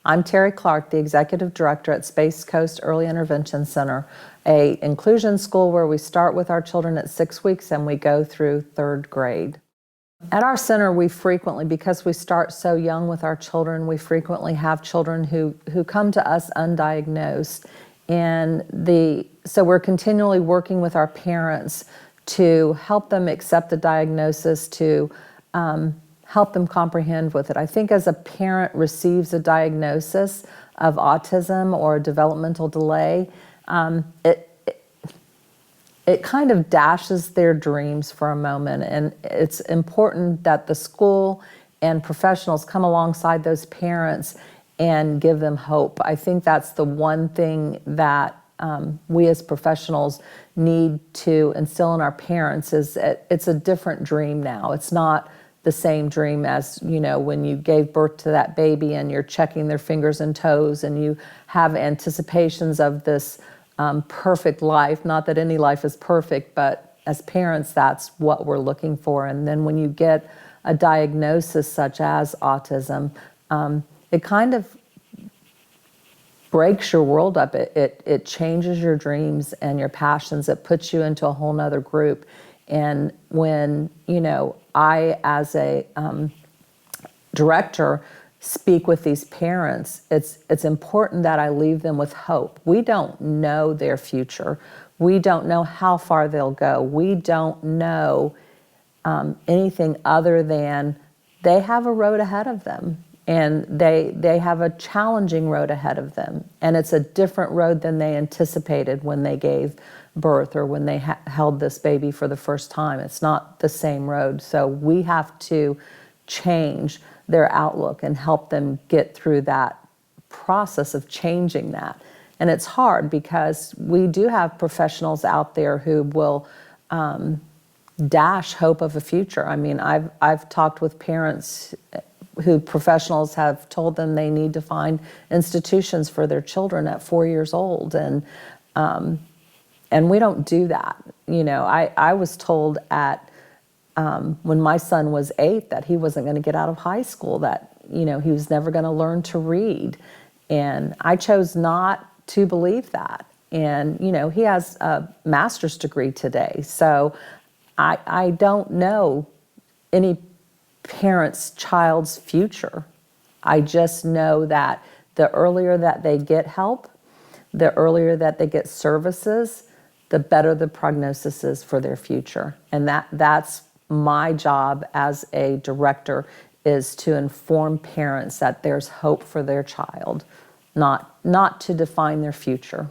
I'm Terri Clark, the Executive Director at Space Coast Early Intervention Center, a inclusion school where we start with our children at 6 weeks and we go through 3rd grade. At our center, we frequently, because we start so young with our children, we frequently have children who come to us undiagnosed. And so we're continually working with our parents to help them accept the diagnosis, to help them comprehend with it. I think as a parent receives a diagnosis of autism or a developmental delay, it kind of dashes their dreams for a moment, and it's important that the school and professionals come alongside those parents and give them hope. I think that's the one thing that we as professionals need to instill in our parents is that it's a different dream now. It's not the same dream as, when you gave birth to that baby and you're checking their fingers and toes and you have anticipations of this perfect life. Not that any life is perfect, but as parents, that's what we're looking for. And then when you get a diagnosis such as autism, it kind of breaks your world up. It changes your dreams and your passions. It puts you into a whole nother group. And when, I, as a director, speak with these parents, it's important that I leave them with hope. We don't know their future. We don't know how far they'll go. We don't know anything other than they have a road ahead of them, and they have a challenging road ahead of them. And it's a different road than they anticipated when they gave birth or when they held this baby for the first time. It's not the same road. So we have to change their outlook and help them get through that process of changing that. And it's hard because we do have professionals out there who will dash hope of a future. I mean, I've talked with parents who professionals have told them they need to find institutions for their children at 4 years old. And we don't do that. I was told when my son was 8 that he wasn't going to get out of high school, that, he was never going to learn to read. And I chose not to believe that. And, he has a master's degree today. So I don't know any parent's child's future. I just know that the earlier that they get help, the earlier that they get services, the better the prognosis is for their future. And that's my job as a director, is to inform parents that there's hope for their child, not to define their future.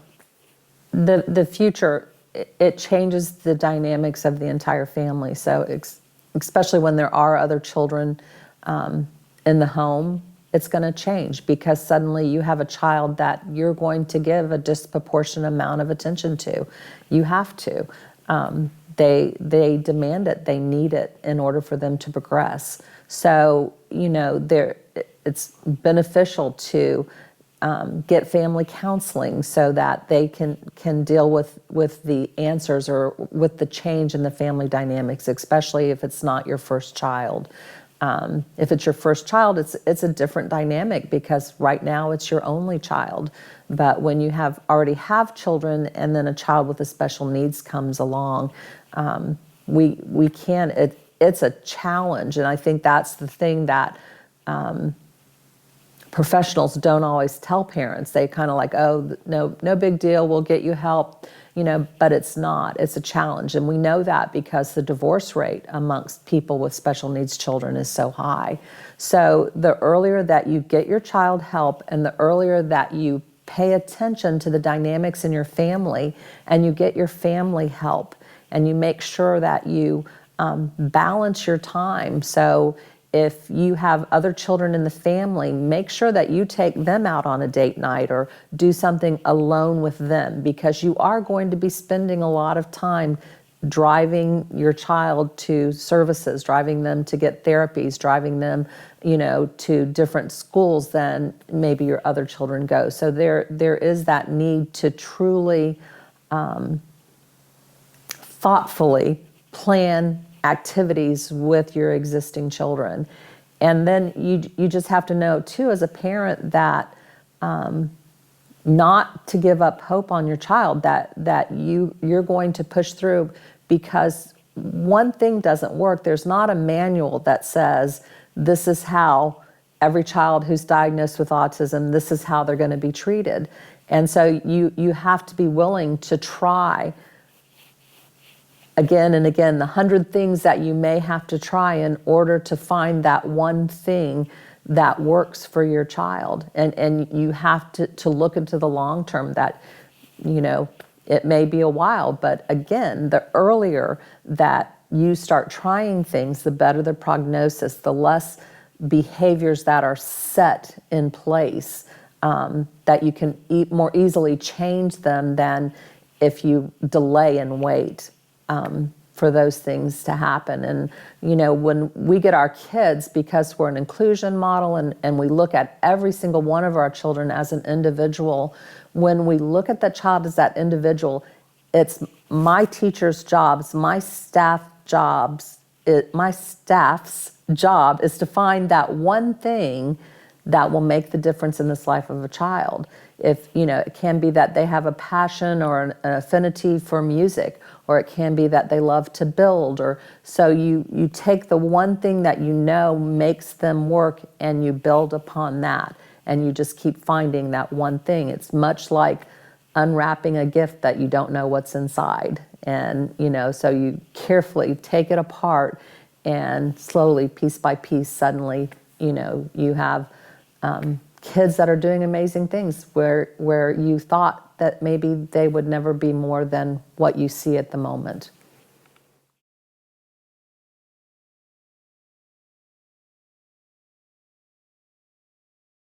The future, it changes the dynamics of the entire family. So especially when there are other children in the home, it's going to change because suddenly you have a child that you're going to give a disproportionate amount of attention to. You have to. They demand it. They need it in order for them to progress. So, it's beneficial to get family counseling so that they can deal with the answers or with the change in the family dynamics, especially if it's not your first child. If it's your first child, it's a different dynamic because right now it's your only child. But when you already have children and then a child with a special needs comes along, it's a challenge. And I think that's the thing that professionals don't always tell parents. They kind of like, oh, no big deal, we'll get you help. But it's not. It's a challenge. And we know that because the divorce rate amongst people with special needs children is so high. So the earlier that you get your child help and the earlier that you pay attention to the dynamics in your family and you get your family help and you make sure that you balance your time. So if you have other children in the family, make sure that you take them out on a date night or do something alone with them, because you are going to be spending a lot of time driving your child to services, driving them to get therapies, driving them, to different schools than maybe your other children go. So there is that need to truly thoughtfully plan activities with your existing children. And then you just have to know too, as a parent, that not to give up hope on your child, that you're going to push through, because one thing doesn't work. There's not a manual that says this is how every child who's diagnosed with autism, this is how they're going to be treated. And so you have to be willing to try again and again, the 100 things that you may have to try in order to find that one thing that works for your child. And you have to look into the long term, that, it may be a while, but again, the earlier that you start trying things, the better the prognosis, the less behaviors that are set in place, that you can more easily change them than if you delay and wait for those things to happen. And, when we get our kids, because we're an inclusion model and we look at every single one of our children as an individual, when we look at the child as that individual, it's my teacher's jobs, my staff's job is to find that one thing that will make the difference in this life of a child. If, it can be that they have a passion or an affinity for music, or it can be that they love to build, or so you take the one thing that makes them work, and you build upon that, and you just keep finding that one thing. It's much like unwrapping a gift that you don't know what's inside. And, so you carefully take it apart, and slowly, piece by piece, suddenly, you have kids that are doing amazing things where you thought that maybe they would never be more than what you see at the moment.